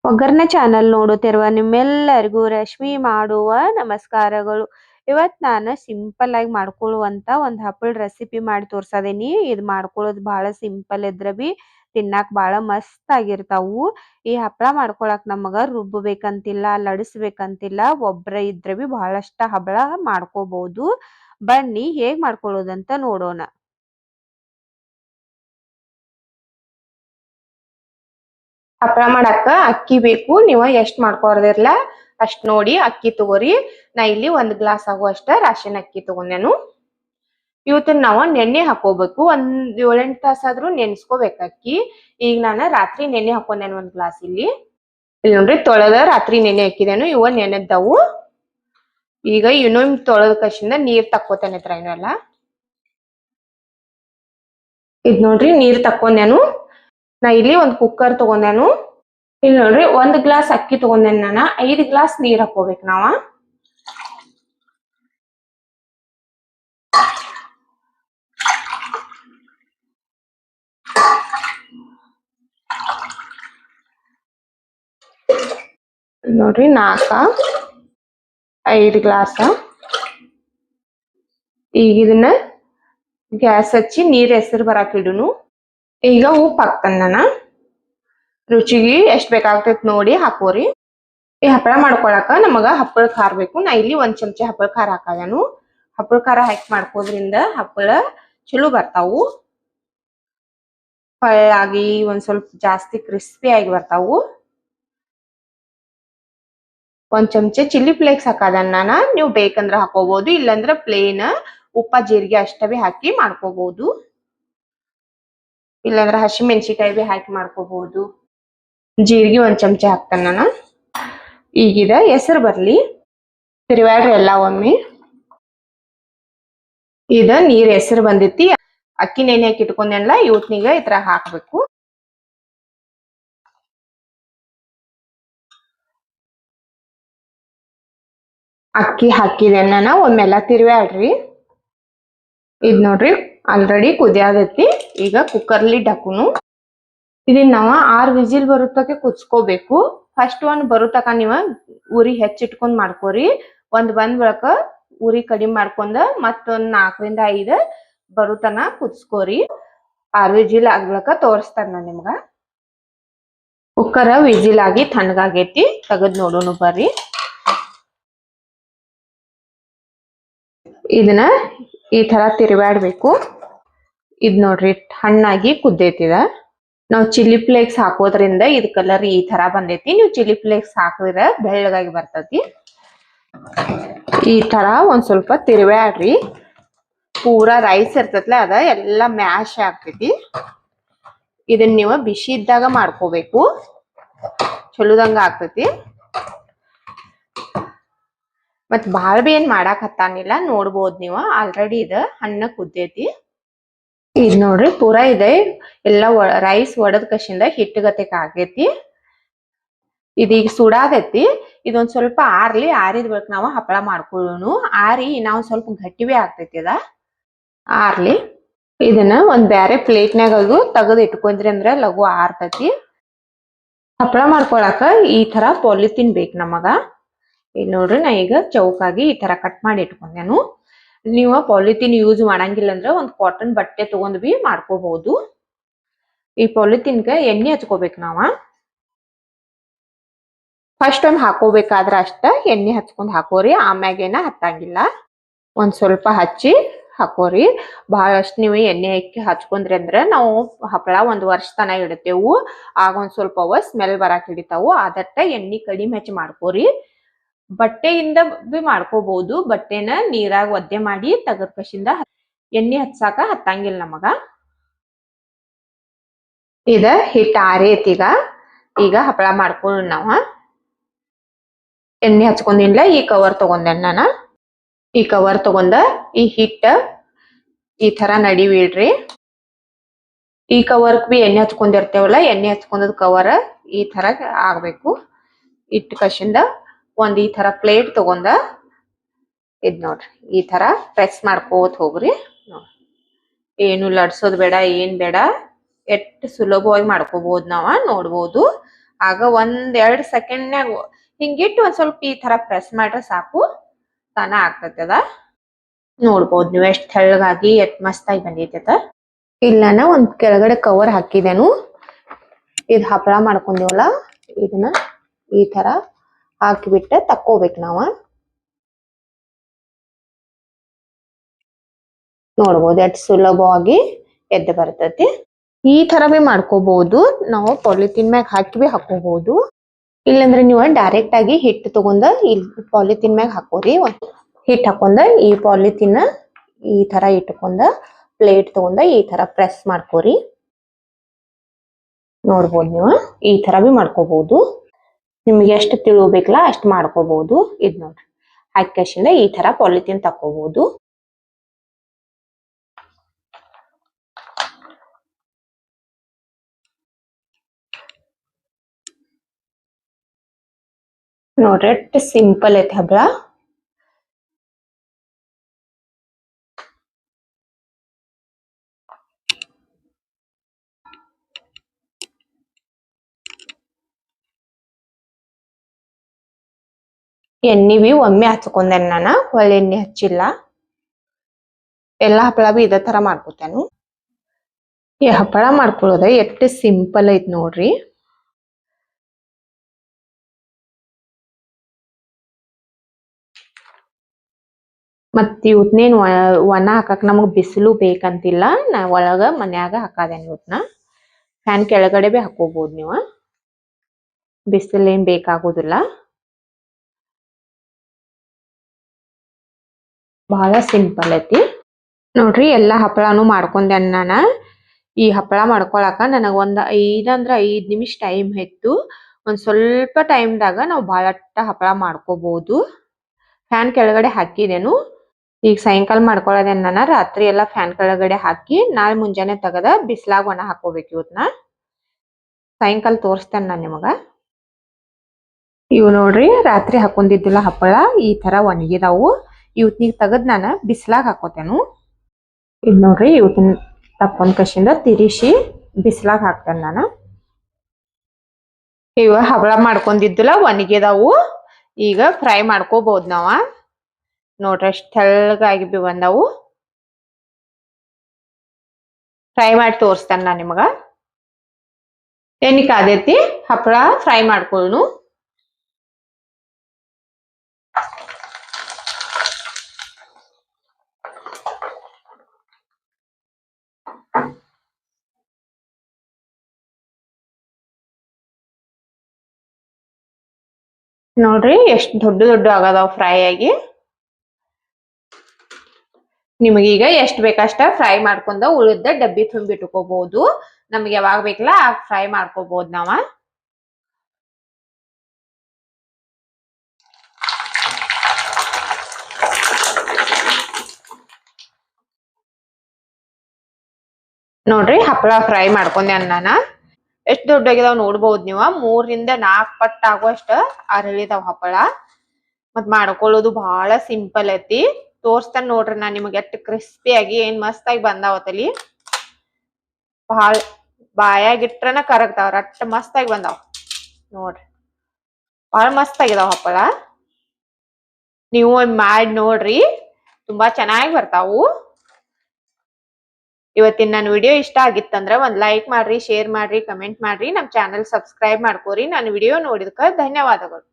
ಒಗ್ಗರಣೆ ಚಾನಲ್ ನೋಡುತ್ತಿರುವ ನಿಮ್ಮೆಲ್ಲರಿಗೂ ರಶ್ಮಿ ಮಾಡುವ ನಮಸ್ಕಾರಗಳು. ಇವತ್ತು ನಾನು ಸಿಂಪಲ್ ಆಗಿ ಮಾಡ್ಕೊಳ್ಳುವಂತ ಒಂದು ಹಪ್ಪಳ ರೆಸಿಪಿ ಮಾಡಿ ತೋರ್ಸದೇನಿ. ಇದು ಮಾಡ್ಕೊಳ್ಳೋದು ಬಹಳ ಸಿಂಪಲ್ ಇದ್ರೆ ಬಿ ತಿನ್ನಾಕ ಬಹಳ ಮಸ್ತ್ ಆಗಿರ್ತಾವು. ಈ ಹಪ್ಪಳ ಮಾಡ್ಕೊಳಕ್ ನಮಗ ರುಬ್ಬಬೇಕಂತಿಲ್ಲ, ಲಡಿಸ್ಬೇಕಂತಿಲ್ಲ. ಒಬ್ರ ಇದ್ರೆ ಬಿ ಬಹಳಷ್ಟ ಹಪ್ಪಳ ಮಾಡ್ಕೋಬಹುದು. ಬನ್ನಿ ಹೇಗ್ ಮಾಡ್ಕೊಳ್ಳೋದಂತ ನೋಡೋಣ. ಹಪ್ಪಳ ಮಾಡಾಕ ಅಕ್ಕಿ ಬೇಕು. ನೀವು ಎಷ್ಟ್ ಮಾಡ್ಕೊರ್ದಿರ್ಲ ಅಷ್ಟ್ ನೋಡಿ ಅಕ್ಕಿ ತಗೋರಿ. ನಾ ಇಲ್ಲಿ 1 ಗ್ಲಾಸ್ ಆಗುವಷ್ಟ ರಾಶಿನ ಅಕ್ಕಿ ತಗೊಂಡೇನು. ಇವತ್ತನ್ನ ನಾವು ನೆನೆ ಹಾಕೋಬೇಕು. 7-8 ತಾಸಾದ್ರೂ ನೆನ್ಸ್ಕೋಬೇಕು ಅಕ್ಕಿ. ಈಗ ನಾನು ರಾತ್ರಿ ನೆನೆ ಹಾಕೊಂಡೇನು 1 ಗ್ಲಾಸ್. ಇಲ್ಲಿ ನೋಡ್ರಿ ತೊಳೆದ ರಾತ್ರಿ ನೆನೆ ಹಾಕಿದೇನು. ಇವ ನೆನೆದ್ದವು. ಈಗ ಇನ್ನೊಂದು ತೊಳೆದ ಕಸಿಂದ ನೀರ್ ತಕ್ಕೋತೇನೆ ಎಲ್ಲ. ಇದ್ ನೋಡ್ರಿ ನೀರ್ ತಕ್ಕೊಂಡೇನು. ನಾ ಇಲ್ಲಿ ಒಂದು ಕುಕ್ಕರ್ ತಗೊಂಡೇನು. ಇಲ್ಲಿ ನೋಡ್ರಿ 1 ಗ್ಲಾಸ್ ಅಕ್ಕಿ ತಗೊಂಡೇನು. ನಾನು 5 ಗ್ಲಾಸ್ ನೀರ್ ಹಾಕೋಬೇಕು ನಾವ. ನೋಡ್ರಿ 4-5 ಗ್ಲಾಸ್. ಈಗ ಇದನ್ನ ಗ್ಯಾಸ್ ಹಚ್ಚಿ ನೀರ್ ಹೆಸರು ಬರಾಕ್ ಇಡುನು. ಈಗ ಉಪ್ಪು ಹಾಕ್ತಾನೆ ನಾನು. ರುಚಿಗೆ ಎಷ್ಟ್ ಬೇಕಾಗ್ತೈತ್ ನೋಡಿ ಹಾಕೋರಿ. ಈ ಹಪ್ಪಳ ಮಾಡ್ಕೊಳಕ ನಮಗ ಹಪ್ಪಳ ಖಾರ ಬೇಕು. ನಾ ಇಲ್ಲಿ 1 ಚಮಚ ಹಪ್ಪಳ ಖಾರ ಹಾಕದೇನು. ಹಪ್ಪಳ ಖಾರ ಹಾಕಿ ಮಾಡ್ಕೋದ್ರಿಂದ ಹಪ್ಪಳ ಚಲೋ ಬರ್ತಾವು. ಹೊಳ್ಳಾಗಿ ಒಂದ್ ಸ್ವಲ್ಪ ಜಾಸ್ತಿ ಕ್ರಿಸ್ಪಿ ಆಗಿ ಬರ್ತಾವು. 1 ಚಮಚ ಚಿಲ್ಲಿ ಫ್ಲೇಕ್ಸ್ ಹಾಕದನ್ನ ನಾನು. ನೀವು ಬೇಕಂದ್ರ ಹಾಕೋಬಹುದು, ಇಲ್ಲಂದ್ರ ಪ್ಲೇನ್ ಉಪ್ಪ ಜೀರಿಗೆ ಅಷ್ಟ ಬಿ ಹಾಕಿ ಮಾಡ್ಕೋಬಹುದು. ಇಲ್ಲಾಂದ್ರ ಹಸಿ ಮೆಣಸಿಕಾಯಿ ಬಿ ಹಾಕಿ ಮಾಡ್ಕೋಬಹುದು. ಜೀರಿಗೆ 1 ಚಮಚ ಹಾಕ್ತಾನ ನಾನು. ಈಗಿದ ಹೆಸರು ಬರ್ಲಿ. ತಿರುವಾಡ್ರಿ ಎಲ್ಲ ಒಮ್ಮೆ. ಇದ ನೀರ್ ಹೆಸರು ಬಂದೈತಿ. ಅಕ್ಕಿ ನೆನೆ ಹಾಕಿ ಇಟ್ಕೊಂಡೆಲ್ಲ ಇವತ್ನೀಗ ಈ ತರ ಹಾಕ್ಬೇಕು. ಅಕ್ಕಿ ಹಾಕಿದೆ ನಾನು. ಒಮ್ಮೆಲ್ಲ ತಿರುವಾಡ್ರಿ. ಇದ್ ನೋಡ್ರಿ ಆಲ್ರೆಡಿ ಕುದಿಯಾದೈತಿ. ಈಗ ಕುಕ್ಕರ್ಲಿ ಡಕ್ಕುನು. ಇದನ್ನ ನಾವ 6 ವಿಜಿಲ್ ಬರುತ್ತಕ್ಕೆ ಕುದಿಸ್ಕೋಬೇಕು. ಫಸ್ಟ್ 1 ಬರುತ್ತಕ ನೀವ ಉರಿ ಹೆಚ್ಚಿಟ್ಕೊಂಡ್ ಮಾಡ್ಕೋರಿ. 1 ಬಂದ್ ಬಳಕ ಉರಿ ಕಡಿಮೆ ಮಾಡ್ಕೊಂಡ ಮತ್ತೊಂದ್ 4-5 ಬರುತನ ಕುದಿಸ್ಕೋರಿ. 6 ವಿಜಿಲ್ ಆಗ್ಲಕ ತೋರಿಸ್ತಾನ ನಾನು ನಿಮ್ಗ. ಕುಕ್ಕರ್ ವಿಜಿಲ್ ಆಗಿ ತಣ್ಣಗಾಗೈತಿ. ತೆಗದ್ ನೋಡೋಣ ಬರ್ರಿ. ಇದನ್ನ ಈ ತರ ತಿರುವಾಡ್ಬೇಕು. ಇದ್ ನೋಡ್ರಿ ಹಣ್ಣಾಗಿ ಕುದ್ದೈತಿದ. ನಾವು ಚಿಲ್ಲಿ ಫ್ಲೇಕ್ಸ್ ಹಾಕೋದ್ರಿಂದ ಇದ್ ಕಲರ್ ಈ ತರ ಬಂದೈತಿ. ನೀವು ಚಿಲ್ಲಿ ಫ್ಲೇಕ್ಸ್ ಹಾಕಿದ್ರೆ ಬೆಳ್ಳಗಾಗಿ ಬರ್ತೈತಿ. ಈ ತರ ಒಂದ್ ಸ್ವಲ್ಪ ತಿರುವಾಡ್ರಿ. ಪೂರಾ ರೈಸ್ ಇರ್ತೈತ್ಲ ಅದ ಎಲ್ಲ ಮ್ಯಾಶ್ ಆಗ್ತೈತಿ. ಇದನ್ನ ನೀವು ಬಿಸಿ ಇದ್ದಾಗ ಮಾಡ್ಕೋಬೇಕು. ಚಲೋದಂಗ ಆಗ್ತೈತಿ. ಮತ್ ಬಾಳ ಬಿ ಏನ್ ಮಾಡಾಕ್ ಹತ್ತಾನಿಲ್ಲ. ನೋಡ್ಬೋದು ನೀವು ಆಲ್ರೆಡಿ ಇದ ಹಣ್ಣ ಕುದ್ದೈತಿ. ಇದ್ ನೋಡ್ರಿ ಪೂರಾ ಇದೆ ಎಲ್ಲ ರೈಸ್ ಒಡದ್ ಕಸಿಂದ ಹಿಟ್ಟಗತೆಕ್ ಆಗೈತಿ. ಇದೀಗ ಸುಡಾದೈತಿ. ಇದೊಂದ್ ಸ್ವಲ್ಪ ಆರ್ಲಿ. ಆರಿದ ಬಳಿಕ ನಾವು ಹಪ್ಪಳ ಮಾಡ್ಕೊಳ್ಳೋನು. ಆರಿ ನಾವು ಸ್ವಲ್ಪ ಗಟ್ಟಿವೇ ಆಗ್ತೈತಿ. ಅದ ಆರ್ಲಿ. ಇದನ್ನ ಒಂದ್ ಬ್ಯಾರೆ ಪ್ಲೇಟ್ನಾಗ ತೆಗೆದು ಇಟ್ಕೊಂಡ್ರಿ ಅಂದ್ರ ಲಘು ಆರ್ತೈತಿ. ಹಪ್ಪಳ ಮಾಡ್ಕೊಳಕ ಈ ತರ ಪಾಲಿಥಿನ್ ಬೇಕು ನಮಗ. ಇಲ್ಲಿ ನೋಡ್ರಿ ನಾ ಈಗ ಚೌಕಾಗಿ ಈ ತರ ಕಟ್ ಮಾಡಿ ಇಟ್ಕೊಂಡೇನು. ನೀವು ಪಾಲಿಥಿನ್ ಯೂಸ್ ಮಾಡಂಗಿಲ್ಲ ಅಂದ್ರ ಒಂದ್ ಕಾಟನ್ ಬಟ್ಟೆ ತಗೊಂಡ್ ಬಿ ಮಾಡ್ಕೋಬಹುದು. ಈ ಪಾಲಿಥಿನ್ಗೆ ಎಣ್ಣೆ ಹಚ್ಕೋಬೇಕು ನಾವ. ಫಸ್ಟ್ ಟೈಮ್ ಹಾಕೋಬೇಕಾದ್ರ ಅಷ್ಟ ಎಣ್ಣೆ ಹಚ್ಕೊಂಡ್ ಹಾಕೋರಿ. ಆಮ್ಯಾಗೇನ ಹತ್ತಂಗಿಲ್ಲ. ಒಂದ್ ಸ್ವಲ್ಪ ಹಚ್ಚಿ ಹಾಕೋರಿ. ಬಹಳಷ್ಟು ನೀವು ಎಣ್ಣೆ ಹಾಕಿ ಹಚ್ಕೊಂಡ್ರಿ ಅಂದ್ರ ನಾವು ಹಪ್ಪಳ 1 ವರ್ಷ ತನ ಇಡ್ತೇವು. ಆಗ ಒಂದ್ ಸ್ವಲ್ಪ ಸ್ಮೆಲ್ ಬರಾಕ್ ಹಿಡಿತಾವು. ಅದಟ್ಟ ಎಣ್ಣೆ ಕಡಿಮೆ ಹಚ್ಚಿ ಮಾಡ್ಕೋರಿ. ಬಟ್ಟೆಯಿಂದ ಬಿ ಮಾಡ್ಕೋಬಹುದು. ಬಟ್ಟೆನ ನೀರಾಗ ಒದ್ದೆ ಮಾಡಿ ತೆಗದ್ ಕಸಿಂದ ಎಣ್ಣೆ ಹಚ್ಚಾಕ ಹತ್ತಂಗಿಲ್ಲ ನಮಗ. ಇದ ಹಿಟ್ಟ ಆರೈತಿ. ಈಗ ಹಪ್ಪಳ ಮಾಡ್ಕೊಳ್ಳೋಣ ನಾವ. ಎಣ್ಣೆ ಹಚ್ಕೊಂಡಿಲ್ಲ. ಈ ಕವರ್ ತಗೊಂಡೇನ್ ನಾನು. ಈ ಕವರ್ ತಗೊಂಡ ಈ ಹಿಟ್ಟ ಈ ತರ ನಡಿವಿಡ್ರಿ. ಈ ಕವರ್ ಬಿ ಎಣ್ಣೆ ಹಚ್ಕೊಂಡಿರ್ತೇವಲ್ಲ, ಎಣ್ಣೆ ಹಚ್ಕೊಂಡದ್ ಕವರ್ ಈ ತರ ಆಗ್ಬೇಕು. ಇಟ್ಟ ಕಸಿಂದ ಒಂದ್ ಈ ತರ ಪ್ಲೇಟ್ ತಗೊಂಡ ಇದ್ ನೋಡ್ರಿ ಈ ತರ ಪ್ರೆಸ್ ಮಾಡ್ಕೋತ ಹೋಗ್ರಿ. ಏನು ಲಡ್ಸೋದ್ ಬೇಡ, ಏನ್ ಬೇಡ. ಎಷ್ಟ್ ಸುಲಭವಾಗಿ ಮಾಡ್ಕೋಬಹುದು ನಾವ ನೋಡ್ಬೋದು. ಆಗ 1-2 ಸೆಕೆಂಡ್ನ್ಯಾಗ ಹಿಂಗಿಟ್ಟು ಒಂದ್ ಸ್ವಲ್ಪ ಈ ತರ ಪ್ರೆಸ್ ಮಾಡ್ರೆ ಸಾಕು, ತಾನ ಆಗ್ತೈತಿ ಅದ. ನೋಡ್ಬೋದು ನೀವು ಎಷ್ಟ್ ತೆಳ್ಳಗಾಗಿ ಎಷ್ಟ್ ಮಸ್ತಾಗಿ ಬಂದೈತಿ ಅದ. ಇಲ್ಲನ ಒಂದ್ ಕೆಳಗಡೆ ಕವರ್ ಹಾಕಿದೇನು. ಇದ್ ಹಪ್ಪಳ ಮಾಡ್ಕೊಂಡಿವಲ್ಲ ಇದನ್ನ ಈ ತರ ಹಾಕಿಬಿಟ್ಟ ತಕ್ಕೋಬೇಕು ನಾವ. ನೋಡ್ಬೋದು ಎಷ್ಟ್ ಸುಲಭವಾಗಿ ಎದ್ದು ಬರ್ತೈತಿ. ಈ ತರ ಬಿ ಮಾಡ್ಕೋಬಹುದು ನಾವು, ಪಾಲಿಥಿನ್ ಮ್ಯಾಗ ಹಾಕಿ ಬಿ ಹಾಕೋಬಹುದು. ಇಲ್ಲಂದ್ರೆ ನೀವು ಡೈರೆಕ್ಟ್ ಆಗಿ ಹಿಟ್ಟು ತಗೊಂಡ ಇಲ್ಲಿ ಪಾಲಿಥಿನ್ ಮ್ಯಾಗ ಹಾಕೋರಿ. ಹಿಟ್ಟು ಹಾಕೊಂಡ ಈ ಪಾಲಿಥಿನ್ ಈ ತರ ಇಟ್ಕೊಂಡ ಪ್ಲೇಟ್ ತಗೊಂಡ ಈ ತರ ಪ್ರೆಸ್ ಮಾಡ್ಕೋರಿ. ನೋಡ್ಬೋದು ನೀವು ಈ ತರ ಬಿ ಮಾಡ್ಕೋಬಹುದು. ನಿಮ್ಗೆ ಎಷ್ಟು ತಿಳ್ಬೇಕಲ್ಲ ಅಷ್ಟ್ ಮಾಡ್ಕೋಬಹುದು. ಇದ್ ನೋಡ್ರಿ ಹಾಕಿಂದ ಈ ತರ ಪಾಲಿಥಿನ್ ತಕೋಬಹುದು. ನೋಡ್ರಿ ಎಷ್ಟು ಸಿಂಪಲ್ ಐತಿ ಹಬ್ಬಳ. ಎಣ್ಣೆ ಬಿ ಒಮ್ಮೆ ಹಚ್ಕೊಂಡೇನೆ ನಾನು, ಒಳ್ಳೆ ಎಣ್ಣೆ ಹಚ್ಚಿಲ್ಲ. ಎಲ್ಲಾ ಹಪ್ಪಳ ಬಿ ಇದೇ ತರ ಮಾಡ್ಕೊತೇನು. ಈ ಹಪ್ಪಳ ಮಾಡ್ಕೊಳ್ಳೋದ ಎಷ್ಟು ಸಿಂಪಲ್ ಐತ್ ನೋಡ್ರಿ. ಮತ್ ಇವತ್ನೇನ್ ಒಣ ಹಾಕಕ್ ನಮಗ್ ಬಿಸಿಲು ಬೇಕಂತಿಲ್ಲ. ನಾ ಒಳಗ ಮನ್ಯಾಗ ಹಾಕಾದೇನಿ ಇವತ್ನ. ಫ್ಯಾನ್ ಕೆಳಗಡೆ ಬಿ ಹಾಕೋಬಹುದು ನೀವು, ಬಿಸಿಲು ಏನ್ ಬೇಕಾಗುದಿಲ್ಲ. ಬಹಳ ಸಿಂಪಲ್ ಐತಿ ನೋಡ್ರಿ. ಎಲ್ಲಾ ಹಪ್ಪಳಾನು ಮಾಡ್ಕೊಂಡೆ ನಾನ. ಈ ಹಪ್ಪಳ ಮಾಡ್ಕೊಳಕ ನನಗ ಒಂದ್ 5 ನಿಮಿಷ ಟೈಮ್ ಇತ್ತು. ಒಂದ್ ಸ್ವಲ್ಪ ಟೈಮ್ದಾಗ ನಾವು ಬಹಳಷ್ಟ ಹಪ್ಪಳ ಮಾಡ್ಕೋಬಹುದು. ಫ್ಯಾನ್ ಕೆಳಗಡೆ ಹಾಕಿದೇನು. ಈಗ ಸಾಯಂಕಾಲ ಮಾಡ್ಕೊಳ್ಳೋದೇನ್ ನಾನ, ರಾತ್ರಿ ಎಲ್ಲಾ ಫ್ಯಾನ್ ಕೆಳಗಡೆ ಹಾಕಿ ನಾಳೆ ಮುಂಜಾನೆ ತೆಗದ ಬಿಸ್ಲಾಗ ಒಣ ಹಾಕೋಬೇಕು ಇವತ್ನ. ಸಾಯಂಕಾಲ ತೋರಿಸ್ತೇನೆ ನಾನ್ ನಿಮಗ. ಇವು ನೋಡ್ರಿ ರಾತ್ರಿ ಹಾಕೊಂಡಿದ್ದಿಲ್ಲ ಹಪ್ಪಳ ಈ ತರ ಒಣಗಿದಾವು. ಇವತ್ನಿಗ್ ತೆಗದ್ ನಾನ ಬಿಸ್ಲಾಗ ಹಾಕೋತೇನು. ಇದ್ ನೋಡ್ರಿ ಇವತ್ತಿನ ತಪ್ಪನ್ ಕಶಿಂದ ತಿರಿಸಿ ಬಿಸ್ಲಾಗ ಹಾಕ್ತೇನೆ ನಾನು. ಇವ ಹಪ್ಪಳ ಮಾಡ್ಕೊಂಡಿದ್ದಿಲ್ಲ ಒಣಗಿದಾವು. ಈಗ ಫ್ರೈ ಮಾಡ್ಕೋಬಹುದು ನಾವ. ನೋಡ್ರಿ ಅಷ್ಟ್ ತೆಳ್ಳಗಾಗಿ ಬಿ ಬಂದಾವು. ಫ್ರೈ ಮಾಡಿ ತೋರಿಸ್ತೇನೆ ನಾನ್ ನಿಮಗ. ಎಣ್ಣೆ ಕಾದೈತಿ, ಹಪ್ಪಳ ಫ್ರೈ ಮಾಡ್ಕೊಳ್ಳು. ನೋಡ್ರಿ ಎಷ್ಟ್ ದೊಡ್ಡ ದೊಡ್ಡ ಆಗದಾವ್ ಫ್ರೈ ಆಗಿ. ನಿಮಗೀಗ ಎಷ್ಟ್ ಬೇಕಷ್ಟ ಫ್ರೈ ಮಾಡ್ಕೊಂಡ ಉಳಿದ ಡಬ್ಬಿ ತುಂಬಿಟ್ಕೋಬಹುದು. ನಮ್ಗೆ ಯಾವಾಗ ಬೇಕಲ್ಲ ಆಗ ಫ್ರೈ ಮಾಡ್ಕೋಬಹುದು ನಾವ. ನೋಡ್ರಿ ಹಪ್ಪಳ ಫ್ರೈ ಮಾಡ್ಕೊಂಡೆ ನಾನ. ಎಷ್ಟ್ ದೊಡ್ಡಾಗಿದಾವ್ ನೋಡ್ಬಹುದು ನೀವು. 3-4 ಪಟ್ಟ ಆಗುವಷ್ಟ ಅರಳಿದಾವ್ ಹಪ್ಪಳ. ಮತ್ ಮಾಡ್ಕೊಳ್ಳೋದು ಬಹಳ ಸಿಂಪಲ್ ಐತಿ. ತೋರ್ಸ್ತೇನೆ ನೋಡ್ರಿ ನಾನ್ ನಿಮ್ಗೆ ಎಷ್ಟು ಕ್ರಿಸ್ಪಿಯಾಗಿ ಏನ್ ಮಸ್ತಾಗಿ ಬಂದಾವತ್ತಲಿ. ಬಹಳ ಬಾಯಾಗಿಟ್ರನ ಕರಗ್ತಾವ್ರ ಅಷ್ಟ್ ಮಸ್ತಾಗಿ ಬಂದಾವ್ ನೋಡ್ರಿ. ಬಹಳ ಮಸ್ತ್ ಆಗಿದಾವ್ ಹಪ್ಪಳ. ನೀವು ಮಾಡಿ ನೋಡ್ರಿ, ತುಂಬಾ ಚೆನ್ನಾಗಿ ಬರ್ತಾವು. ಇವತ್ತಿನ ನನ್ನ ವಿಡಿಯೋ ಇಷ್ಟ ಆಗಿತ್ತಂದ್ರ ಒಂದ್ ಲೈಕ್ ಮಾಡ್ರಿ, ಶೇರ್ ಮಾಡ್ರಿ, ಕಮೆಂಟ್ ಮಾಡ್ರಿ, ನಮ್ ಚಾನೆಲ್ ಸಬ್ಸ್ಕ್ರೈಬ್ ಮಾಡ್ಕೋರಿ. ನನ್ನ ವಿಡಿಯೋ ನೋಡಿದಕ್ಕ ಧನ್ಯವಾದಗಳು.